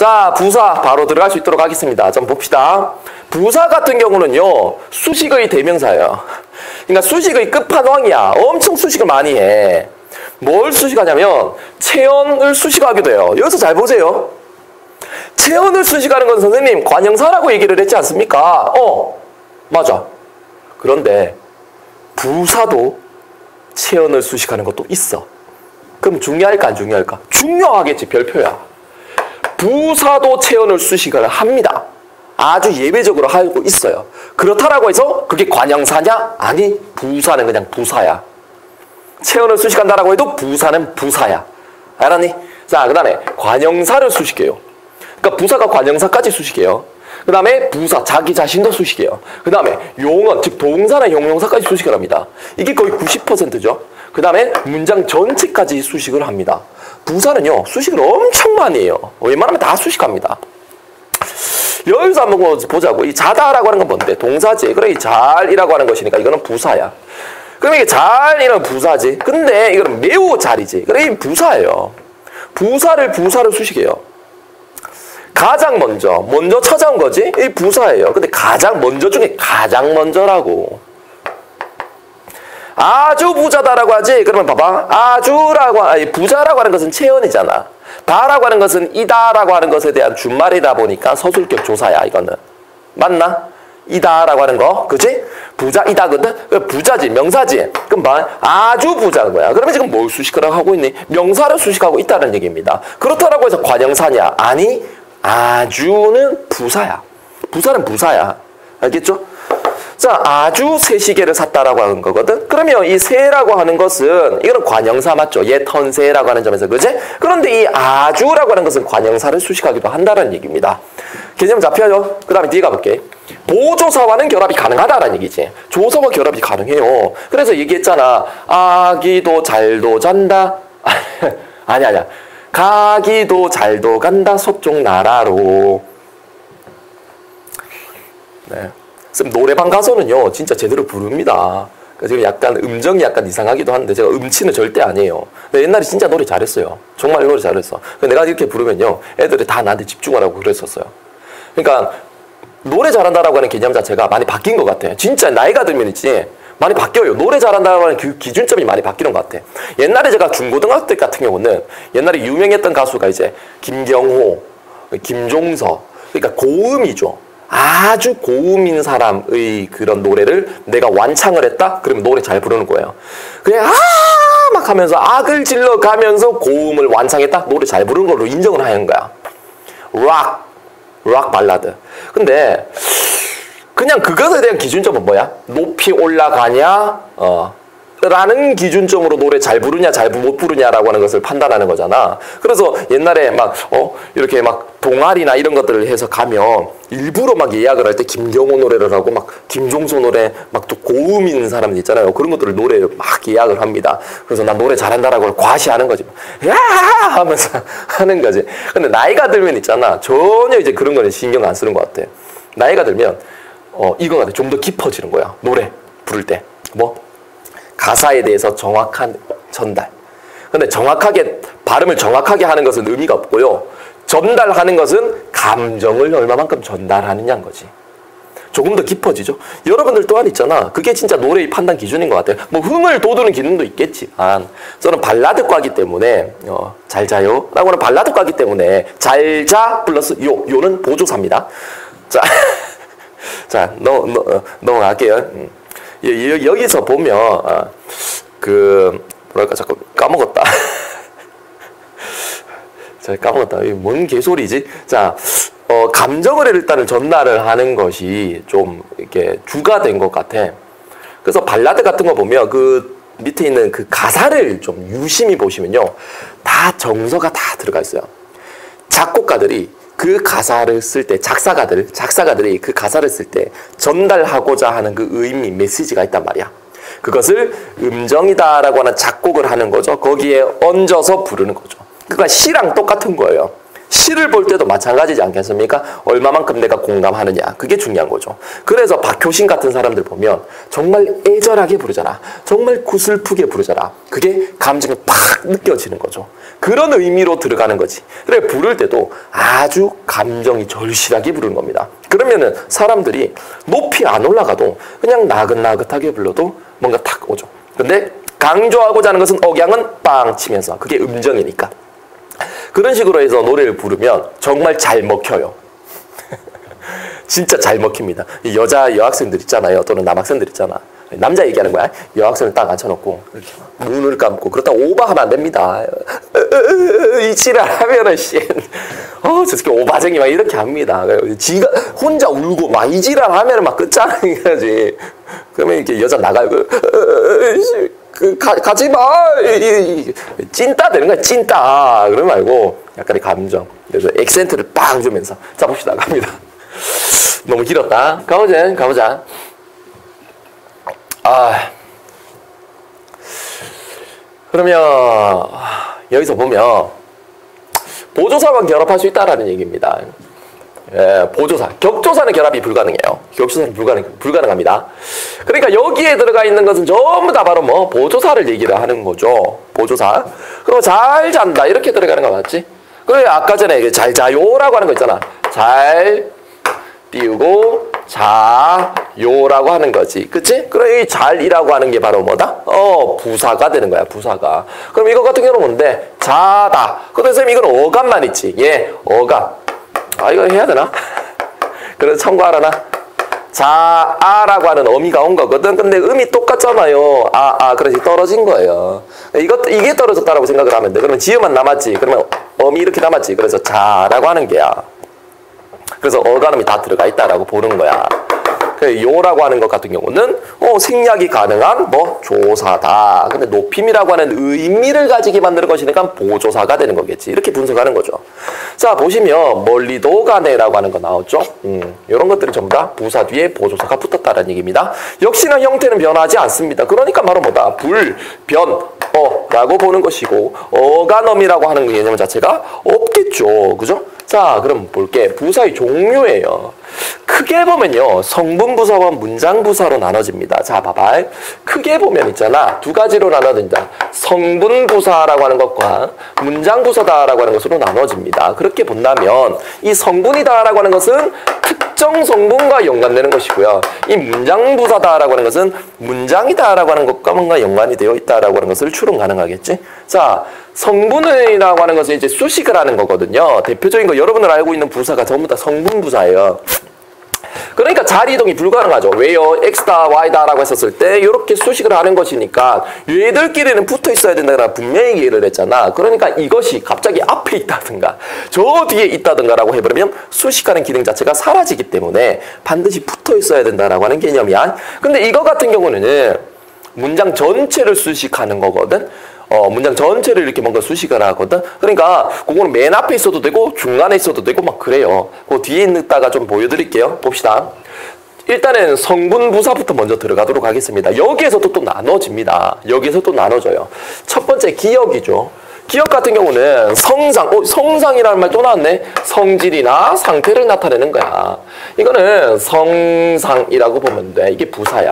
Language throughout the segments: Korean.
자, 부사 바로 들어갈 수 있도록 하겠습니다. 좀 봅시다. 부사 같은 경우는요, 수식의 대명사예요. 그러니까 수식의 끝판왕이야. 엄청 수식을 많이 해. 뭘 수식하냐면 체언을 수식하기도 해요. 여기서 잘 보세요. 체언을 수식하는 건 선생님 관형사라고 얘기를 했지 않습니까? 맞아. 그런데 부사도 체언을 수식하는 것도 있어. 그럼 중요할까 안 중요할까? 중요하겠지. 별표야. 부사도 체언을 수식을 합니다. 아주 예외적으로 하고 있어요. 그렇다라고 해서 그게 관형사냐? 아니, 부사는 그냥 부사야. 체언을 수식한다라고 해도 부사는 부사야. 알았니? 자, 그 다음에 관형사를 수식해요. 그러니까 부사가 관형사까지 수식해요. 그 다음에 부사, 자기 자신도 수식해요. 그 다음에 용언, 즉 동사나 형용사까지 수식을 합니다. 이게 거의 90%죠. 그 다음에 문장 전체까지 수식을 합니다. 부사는요, 수식을 엄청 많이 해요. 웬만하면 다 수식합니다. 여기서 한번 보자고. 이 자다라고 하는 건 뭔데? 동사지. 그래, 이 잘이라고 하는 것이니까 이거는 부사야. 그럼 이게 잘이라는 부사지. 근데 이거는 매우 잘이지. 그래, 이 부사예요. 부사를 수식해요. 가장 먼저 찾아온 거지? 이 부사예요. 근데 가장 먼저 중에 가장 먼저라고. 아주 부자다라고 하지? 그러면 봐봐. 부자라고 하는 것은 체언이잖아. 다라고 하는 것은 이다라고 하는 것에 대한 준말이다 보니까 서술격 조사야, 이거는. 맞나? 이다라고 하는 거. 그치? 부자, 이다거든? 부자지, 명사지. 그럼 봐. 아주 부자인 거야. 그러면 지금 뭘 수식하라고 하고 있니? 명사를 수식하고 있다는 얘기입니다. 그렇다라고 해서 관형사냐? 아니, 아주는 부사야. 부사는 부사야. 알겠죠? 자, 아주 새 시계를 샀다라고 하는 거거든? 그러면 이 새라고 하는 것은, 이거는 관형사 맞죠? 옛 헌새라고 하는 점에서, 그지? 그런데 이 아주라고 하는 것은 관형사를 수식하기도 한다는 얘기입니다. 개념 잡혀요? 그 다음에 뒤에 가볼게. 보조사와는 결합이 가능하다라는 얘기지. 조사와 결합이 가능해요. 그래서 얘기했잖아. 아기도 잘도 잔다. 아니야. 가기도 잘도 간다. 서쪽 나라로. 네. 노래방 가서는요, 진짜 제대로 부릅니다. 지금 약간 음정이 약간 이상하기도 한데, 제가 음치는 절대 아니에요. 근데 옛날에 진짜 노래 잘했어요. 정말 노래 잘했어. 내가 이렇게 부르면요, 애들이 다 나한테 집중하라고 그랬었어요. 그러니까, 노래 잘한다라고 하는 개념 자체가 많이 바뀐 것 같아. 진짜 나이가 들면 있지, 많이 바뀌어요. 노래 잘한다라고 하는 그 기준점이 많이 바뀌는 것 같아. 옛날에 제가 중고등학교 때 같은 경우는, 옛날에 유명했던 가수가 이제, 김경호, 김종서, 그러니까 고음이죠. 아주 고음인 사람의 그런 노래를 내가 완창을 했다? 그러면 노래 잘 부르는 거예요. 그냥 막 하면서 악을 질러 가면서 고음을 완창했다? 노래 잘 부르는 걸로 인정을 하는 거야. 락 발라드. 근데 그냥 그것에 대한 기준점은 뭐야? 높이 올라가냐? 라는 기준점으로 노래 잘 부르냐 잘 못 부르냐라고 하는 것을 판단하는 거잖아. 그래서 옛날에 막 이렇게 막 동아리나 이런 것들을 해서 가면 일부러 막 예약을 할 때 김경호 노래를 하고 막 김종서 노래 막 또 고음인 사람들 있잖아요. 그런 것들을 노래 막 예약을 합니다. 그래서 난 노래 잘한다라고 과시하는 거지. 야 하면서 하는 거지. 근데 나이가 들면 있잖아. 전혀 이제 그런 거는 신경 안 쓰는 것 같아. 나이가 들면 이거 같아. 좀 더 깊어지는 거야. 노래 부를 때. 가사에 대해서 정확한 전달. 근데 발음을 정확하게 하는 것은 의미가 없고요. 전달하는 것은 감정을 얼마만큼 전달하느냐인 거지. 조금 더 깊어지죠. 여러분들 또한 있잖아. 그게 진짜 노래의 판단 기준인 것 같아요. 흥을 돋우는 기능도 있겠지만 저는 발라드과이기 때문에 잘 자요 라고 하는 발라드과이기 때문에 잘 자 플러스 요는 보조사입니다. 자, 넘어갈게요. 여기서 보면 뭐랄까 자꾸 까먹었다. 자, 까먹었다. 이게 뭔 개소리지? 자, 감정을 일단은 전달을 하는 것이 좀 이렇게 주가 된 것 같아. 그래서 발라드 같은 거 보면 그 밑에 있는 그 가사를 좀 유심히 보시면요, 다 정서가 다 들어가 있어요. 작곡가들이 그 가사를 쓸 때, 작사가들이 그 가사를 쓸 때 전달하고자 하는 그 의미, 메시지가 있단 말이야. 그것을 음정이다라고 하는 작곡을 하는 거죠. 거기에 얹어서 부르는 거죠. 그러니까 시랑 똑같은 거예요. 시를 볼 때도 마찬가지지 않겠습니까? 얼마만큼 내가 공감하느냐. 그게 중요한 거죠. 그래서 박효신 같은 사람들 보면 정말 애절하게 부르잖아. 정말 구슬프게 부르잖아. 그게 감정이 팍 느껴지는 거죠. 그런 의미로 들어가는 거지. 그래 부를 때도 아주 감정이 절실하게 부르는 겁니다. 그러면은 사람들이 높이 안 올라가도 그냥 나긋나긋하게 불러도 뭔가 탁 오죠. 근데 강조하고자 하는 것은 억양은 빵 치면서 그게 음정이니까. 그런 식으로 해서 노래를 부르면 정말 잘 먹혀요. 진짜 잘 먹힙니다. 여자 여학생들 있잖아요. 또는 남학생들 있잖아. 남자 얘기하는 거야. 여학생을 딱 앉혀놓고 이렇게 눈을 감고 그렇다고 오바하면 안 됩니다. 이 지랄하면은 저 새끼 오바쟁이 막 이렇게 합니다. 지가 혼자 울고 막 이 지랄하면은 막 끝장나는 거지. 그러면 이렇게 여자 나가요. 가지 마. 찐따 되는 거야. 찐따. 그러지 말고 약간의 감정. 그래서 액센트를 빵 주면서 자 봅시다. 갑니다. 너무 길었다. 가보자. 그러면 여기서 보면 보조사만 결합할 수 있다라는 얘기입니다. 예, 보조사. 격조사는 결합이 불가능해요. 격조사는 불가능합니다. 그러니까 여기에 들어가 있는 것은 전부 다 바로 뭐 보조사를 얘기를 하는 거죠. 보조사. 그럼 잘 잔다 이렇게 들어가는 거 맞지? 그래 아까 전에 잘 자요라고 하는 거 있잖아. 잘 띄우고 자요라고 하는 거지. 그치? 그럼 이 잘이라고 하는 게 바로 뭐다? 부사가 되는 거야. 부사가. 그럼 이거 같은 경우는 뭔데? 자다. 그래서 선생님 이건 어감만 있지. 예, 어감. 이거 해야 되나? 그래서 참고하라나? 자아라고 하는 어미가 온 거거든. 근데 음이 똑같잖아요. 그래서 떨어진 거예요. 이게 떨어졌다라고 생각을 하면 돼. 그러면 지음만 남았지. 그러면 어미 이렇게 남았지. 그래서 자라고 하는 게야. 그래서 어간음이 다 들어가 있다라고 보는 거야. 요라고 하는 것 같은 경우는 생략이 가능한 조사다. 근데 높임이라고 하는 의미를 가지게 만드는 것이니까 보조사가 되는 거겠지. 이렇게 분석하는 거죠. 자 보시면 멀리도 가네라고 하는 거 나왔죠. 이런 것들이 전부 다 부사 뒤에 보조사가 붙었다는 얘기입니다. 역시나 형태는 변하지 않습니다. 그러니까 바로 뭐다? 불, 변, 라고 보는 것이고 어간음이라고 하는 개념 자체가 없겠죠. 그죠? 자 그럼 볼게. 부사의 종류예요. 크게 보면요. 성분부사와 문장부사로 나눠집니다. 자 봐봐. 크게 보면 있잖아. 두 가지로 나눠진다. 성분부사라고 하는 것과 문장부사다라고 하는 것으로 나눠집니다. 그렇게 본다면 이 성분이다라고 하는 것은 특정 성분과 연관되는 것이고요. 이 문장부사다라고 하는 것은 문장이다라고 하는 것과 뭔가 연관이 되어 있다라고 하는 것을 추론 가능하겠지. 자 성분이라고 하는 것은 이제 수식을 하는 거거든요. 대표적인 거 여러분들 알고 있는 부사가 전부 다 성분부사예요. 그러니까 자리 이동이 불가능하죠. 왜요? X다, Y다라고 했었을 때 이렇게 수식을 하는 것이니까 얘들끼리는 붙어 있어야 된다고 분명히 얘기를 했잖아. 그러니까 이것이 갑자기 앞에 있다든가 저 뒤에 있다든가 라고 해버리면 수식하는 기능 자체가 사라지기 때문에 반드시 붙어 있어야 된다라고 하는 개념이야. 근데 이거 같은 경우는 문장 전체를 수식하는 거거든. 문장 전체를 이렇게 뭔가 수식을 하거든. 그러니까 그거는 맨 앞에 있어도 되고 중간에 있어도 되고 막 그래요. 그 뒤에 있다가 좀 보여드릴게요. 봅시다. 일단은 성분부사부터 먼저 들어가도록 하겠습니다. 여기에서도 또 나눠집니다. 여기에서 또 나눠져요. 첫 번째 기억이죠. 기억 같은 경우는 성상이라는 말 또 나왔네. 성질이나 상태를 나타내는 거야. 이거는 성상이라고 보면 돼. 이게 부사야.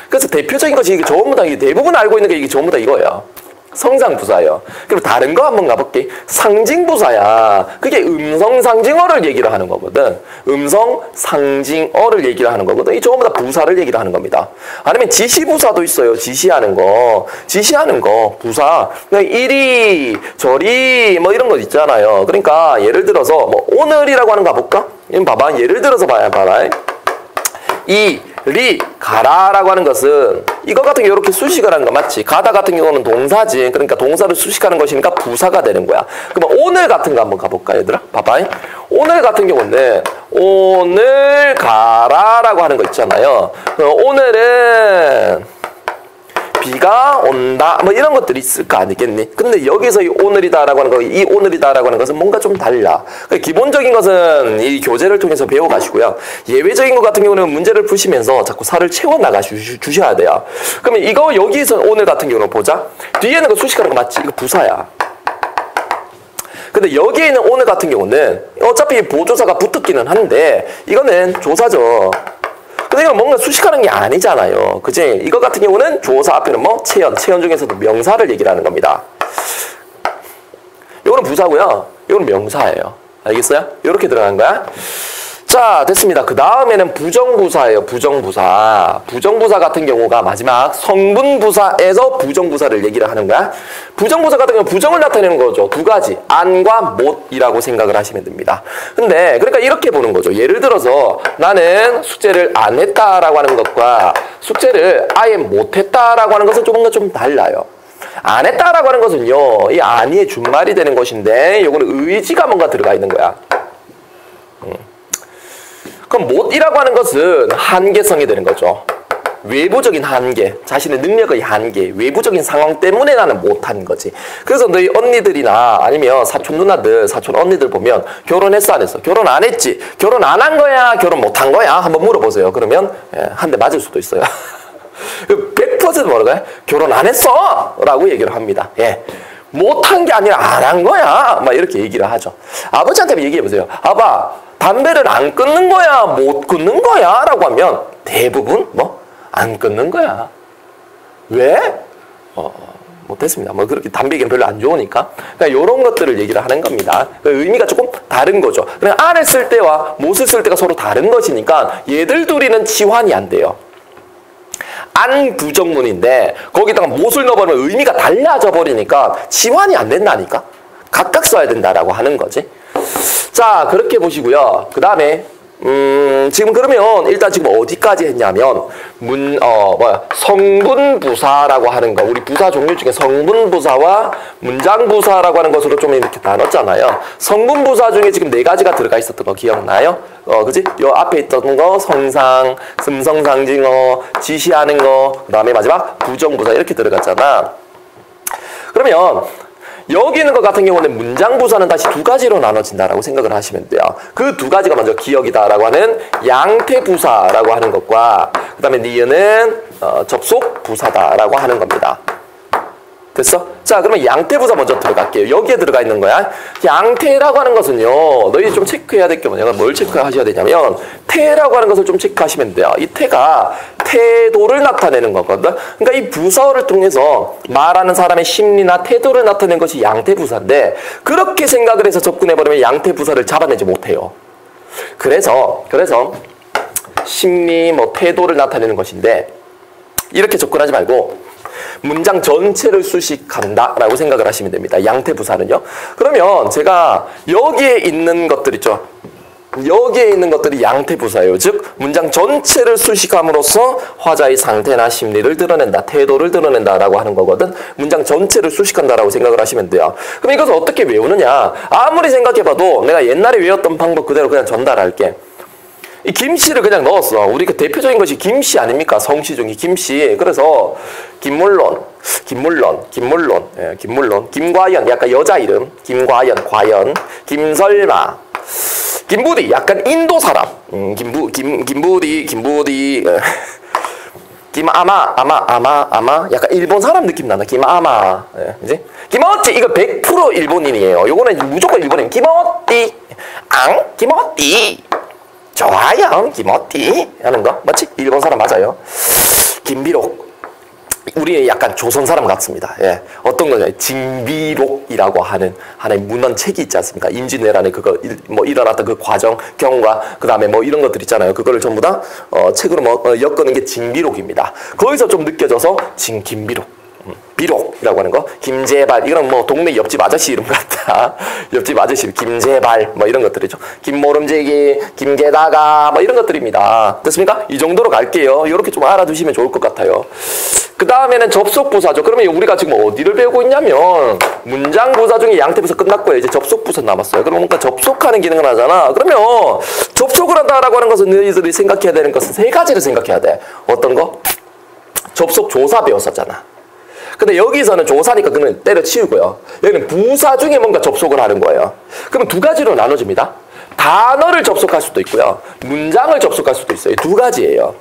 그래서 대표적인 것이 이게 전부 다 대부분 알고 있는 게 이게 전부 다 이거예요. 성상부사예요. 그리고 다른 거 한번 가볼게. 상징부사야. 그게 음성상징어를 얘기를 하는 거거든. 음성상징어를 얘기를 하는 거거든. 이 전부 다 부사를 얘기를 하는 겁니다. 아니면 지시부사도 있어요. 지시하는 거. 지시하는 거. 부사. 이리, 저리, 뭐 이런 거 있잖아요. 그러니까 예를 들어서 오늘이라고 하는 거 가볼까? 이거 봐봐. 예를 들어서 봐봐. 리 가라라고 하는 것은 이거 같은 경우 이렇게 수식을 하는 거 맞지? 가다 같은 경우는 동사지. 그러니까 동사를 수식하는 것이니까 부사가 되는 거야. 그러면 오늘 같은 거 한번 가볼까 얘들아? 봐봐. 오늘 같은 경우는 오늘 가라라고 하는 거 있잖아요. 오늘은 비가 온다 뭐 이런 것들이 있을 거 아니겠니? 근데 여기서 이 오늘이다라고 하는 거, 이 오늘이다라고 하는 것은 뭔가 좀 달라. 기본적인 것은 이 교재를 통해서 배워가시고요. 예외적인 것 같은 경우는 문제를 푸시면서 자꾸 살을 채워나가 주셔야 돼요. 그러면 이거 여기서 오늘 같은 경우는 보자. 뒤에는 거 수식하는 거 맞지? 이거 부사야. 근데 여기에 있는 오늘 같은 경우는 어차피 보조사가 붙었기는 한데 이거는 조사죠. 근데 이건 뭔가 수식하는 게 아니잖아요. 그치? 이거 같은 경우는 조사 앞에는 뭐 체연 중에서도 명사를 얘기를 하는 겁니다. 이거는 부사고요. 이거는 명사예요. 알겠어요? 이렇게 들어가는 거야. 자, 됐습니다. 그 다음에는 부정부사예요. 부정부사. 부정부사 같은 경우가 마지막 성분부사에서 부정부사를 얘기를 하는 거야. 부정부사 같은 경우는 부정을 나타내는 거죠. 두 가지. 안과 못이라고 생각을 하시면 됩니다. 근데 그러니까 이렇게 보는 거죠. 예를 들어서 나는 숙제를 안 했다라고 하는 것과 숙제를 아예 못 했다라고 하는 것은 뭔가 좀 달라요. 안 했다라고 하는 것은요. 이 안이의 준말이 되는 것인데 요거는 의지가 뭔가 들어가 있는 거야. 그럼 못이라고 하는 것은 한계성이 되는 거죠. 외부적인 한계, 자신의 능력의 한계, 외부적인 상황 때문에 나는 못하는 거지. 그래서 너희 언니들이나 아니면 사촌 누나들, 사촌 언니들 보면 결혼했어 안 했어? 결혼 안 했지? 결혼 안 한 거야? 결혼 못 한 거야? 한번 물어보세요. 그러면 한 대 맞을 수도 있어요. 100% 뭐라고요? 결혼 안 했어! 라고 얘기를 합니다. 예. 못한 게 아니라 안 한 거야! 막 이렇게 얘기를 하죠. 아버지한테 얘기해 보세요. 아빠, 담배를 안 끊는 거야? 못 끊는 거야? 라고 하면 대부분 안 끊는 거야. 왜? 못했습니다. 그렇게 담배 얘기는 별로 안 좋으니까. 그러니까 이런 것들을 얘기를 하는 겁니다. 그러니까 의미가 조금 다른 거죠. 그냥 안을 쓸 때와 못을 쓸 때가 서로 다른 것이니까 얘들 둘이는 치환이 안 돼요. 안 부정문인데 거기다가 못을 넣어버리면 의미가 달라져 버리니까 치환이 안 된다니까. 각각 써야 된다라고 하는 거지. 자, 그렇게 보시고요. 그 다음에 지금 그러면 일단 지금 어디까지 했냐면 성분부사라고 하는 거, 우리 부사 종류 중에 성분부사와 문장부사라고 하는 것으로 좀 이렇게 나눴잖아요. 성분부사 중에 지금 4가지가 들어가 있었던 거 기억나요? 그지? 요 앞에 있던 거 성상, 슴성상징어, 지시하는 거, 그 다음에 마지막 부정부사 이렇게 들어갔잖아. 그러면 여기 있는 것 같은 경우는 문장부사는 다시 2가지로 나눠진다라고 생각을 하시면 돼요. 그 2가지가 먼저 기억이다라고 하는 양태부사라고 하는 것과 그 다음에 니은은 접속부사다라고 하는 겁니다. 됐어? 자, 그러면 양태부사 먼저 들어갈게요. 여기에 들어가 있는 거야. 양태라고 하는 것은요. 너희 좀 체크해야 될 게 뭐냐면 뭘 체크하셔야 되냐면 태라고 하는 것을 좀 체크하시면 돼요. 이 태가 태도를 나타내는 거거든. 그러니까 이 부사어를 통해서 말하는 사람의 심리나 태도를 나타내는 것이 양태부사인데 그렇게 생각을 해서 접근해버리면 양태부사를 잡아내지 못해요. 그래서 심리, 태도를 나타내는 것인데 이렇게 접근하지 말고 문장 전체를 수식한다 라고 생각을 하시면 됩니다. 양태부사는요. 그러면 제가 여기에 있는 것들 있죠. 여기에 있는 것들이 양태부사예요. 즉 문장 전체를 수식함으로써 화자의 상태나 심리를 드러낸다, 태도를 드러낸다 라고 하는 거거든. 문장 전체를 수식한다라고 생각을 하시면 돼요. 그럼 이것을 어떻게 외우느냐. 아무리 생각해봐도 내가 옛날에 외웠던 방법 그대로 그냥 전달할게. 이 김씨를 그냥 넣었어. 우리 그 대표적인 것이 김씨 아닙니까? 성씨 중에 김씨. 그래서 김물론, 예, 김과연, 약간 여자 이름, 김과연, 과연, 김설마, 김부디, 약간 인도 사람, 김부디, 김아마, 약간 일본 사람 느낌 나나? 김아마, 예, 그지? 김어띠, 이거 100% 일본인이에요. 요거는 무조건 일본인. 김어띠, 김어띠. 좋아요, 김어띠 하는 거 맞지? 일본 사람 맞아요. 김비록, 우리 약간 조선 사람 같습니다. 예, 어떤 거냐? 징비록이라고 하는 하나의 문헌 책이 있지 않습니까? 임진왜란에 그거 일어났던 그 과정, 경과, 그 다음에 이런 것들 있잖아요. 그거를 전부 다 책으로 엮어낸 게 징비록입니다. 거기서 좀 느껴져서 김비록. 비록이라고 하는 거, 김제발, 이건 동네 옆집 아저씨 이름 같다. 옆집 아저씨, 김제발, 이런 것들이죠. 김모름제기, 김게다가, 이런 것들입니다. 됐습니까? 이 정도로 갈게요. 이렇게 좀 알아두시면 좋을 것 같아요. 그 다음에는 접속부사죠. 그러면 우리가 지금 어디를 배우고 있냐면, 문장부사 중에 양태부사 끝났고요. 이제 접속부사 남았어요. 그럼 뭔가 접속하는 기능을 하잖아. 그러면, 접속을 한다라고 하는 것은 너희들이 생각해야 되는 것은 3가지를 생각해야 돼. 어떤 거? 접속 조사 배웠었잖아. 근데 여기서는 조사니까 그냥 때려치우고요. 여기는 부사 중에 뭔가 접속을 하는 거예요. 그러면 2가지로 나눠집니다. 단어를 접속할 수도 있고요. 문장을 접속할 수도 있어요. 2가지예요.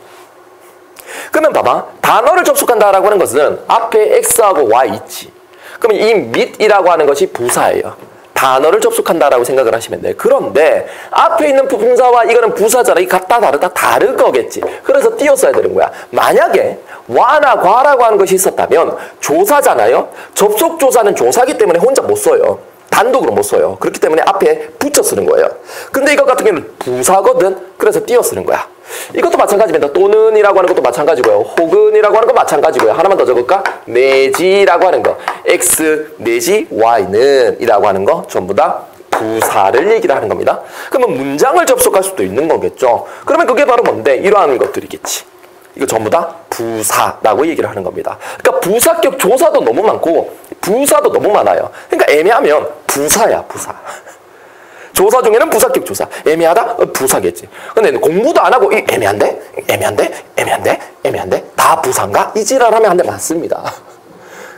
그러면 봐봐. 단어를 접속한다라고 하는 것은 앞에 X하고 Y 있지. 그러면 이 밑이라고 하는 것이 부사예요. 단어를 접속한다라고 생각을 하시면 돼요. 그런데 앞에 있는 부분사와 이거는 부사잖아. 이 같다 다르다 다른 거겠지. 그래서 띄었어야 되는 거야. 만약에 와나 과라고 하는 것이 있었다면 조사잖아요. 접속조사는 조사기 때문에 혼자 못 써요. 단독으로 못 써요. 그렇기 때문에 앞에 붙여 쓰는 거예요. 근데 이것 같은 경우는 부사거든. 그래서 띄어 쓰는 거야. 이것도 마찬가지입니다. 또는이라고 하는 것도 마찬가지고요. 혹은이라고 하는 거 마찬가지고요. 하나만 더 적을까? 내지라고 하는 거. X 내지 Y는 이라고 하는 거 전부 다 부사를 얘기를 하는 겁니다. 그러면 문장을 접속할 수도 있는 거겠죠. 그러면 그게 바로 뭔데? 이러한 것들이겠지. 이거 전부 다 부사라고 얘기를 하는 겁니다. 그러니까 부사격 조사도 너무 많고 부사도 너무 많아요. 그러니까 애매하면 부사야, 부사. 조사 중에는 부사격 조사. 애매하다? 부사겠지. 근데 공부도 안 하고 애매한데? 애매한데? 애매한데? 애매한데? 다 부사인가? 이 지랄하면 한 대 맞습니다.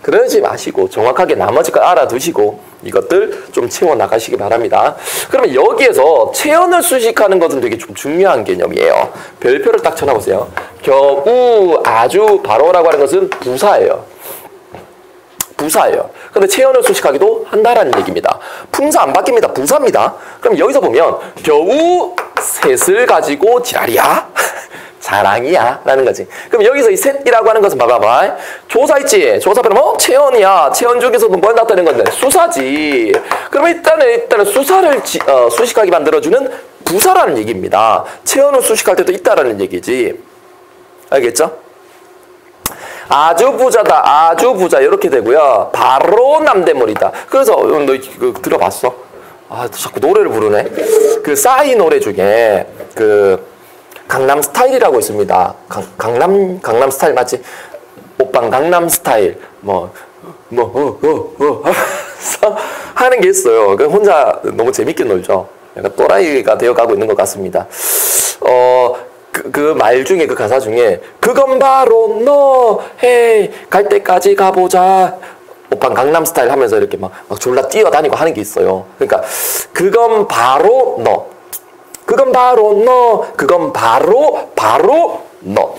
그러지 마시고 정확하게 나머지 걸 알아두시고 이것들 좀 채워나가시기 바랍니다. 그러면 여기에서 체언을 수식하는 것은 되게 좀 중요한 개념이에요. 별표를 딱 쳐놔보세요. 겨우, 아주, 바로라고 하는 것은 부사예요. 부사예요. 근데 체언을 수식하기도 한다라는 얘기입니다. 품사 안 바뀝니다. 부사입니다. 그럼 여기서 보면 겨우 셋을 가지고 지랄이야? 자랑이야? 라는 거지. 그럼 여기서 이 셋이라고 하는 것은 봐봐. 조사 있지? 조사 그러면 체언이야. 체언 중에서도 뭘 나타낸 건데? 수사지. 그러면 일단은 수사를 수식하게 만들어주는 부사라는 얘기입니다. 체언을 수식할 때도 있다라는 얘기지. 알겠죠? 아주 부자다. 아주 부자. 이렇게 되고요. 바로 남대문이다. 그래서 너 이거 들어봤어? 아, 자꾸 노래를 부르네. 그 싸이 노래 중에 그 강남 스타일이라고 있습니다. 강남 스타일 맞지? 오빤 강남 스타일 하는 게 있어요. 혼자 너무 재밌게 놀죠. 약간 또라이가 되어가고 있는 것 같습니다. 그 말 중에 그 가사 중에 그건 바로 너 헤이 갈 때까지 가보자 오빤 강남 스타일 하면서 이렇게 막 졸라 뛰어다니고 하는 게 있어요. 그러니까 그건 바로 너 그건 바로 너 그건 바로 너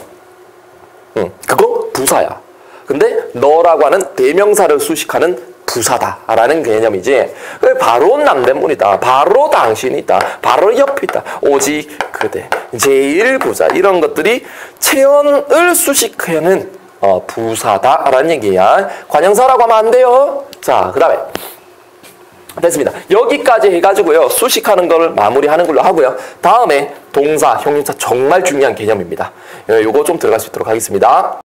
그건 부사야. 근데 너라고 하는 대명사를 수식하는 부사다라는 개념이지. 바로 남대문이다. 바로 당신이다. 바로 옆이다. 오직 그대. 제일 부자. 이런 것들이 체언을 수식하는 부사다라는 얘기야. 관형사라고 하면 안 돼요. 자, 그 다음에 됐습니다. 여기까지 해가지고요. 수식하는 걸 마무리하는 걸로 하고요. 다음에 동사, 형용사 정말 중요한 개념입니다. 요거 좀 들어갈 수 있도록 하겠습니다.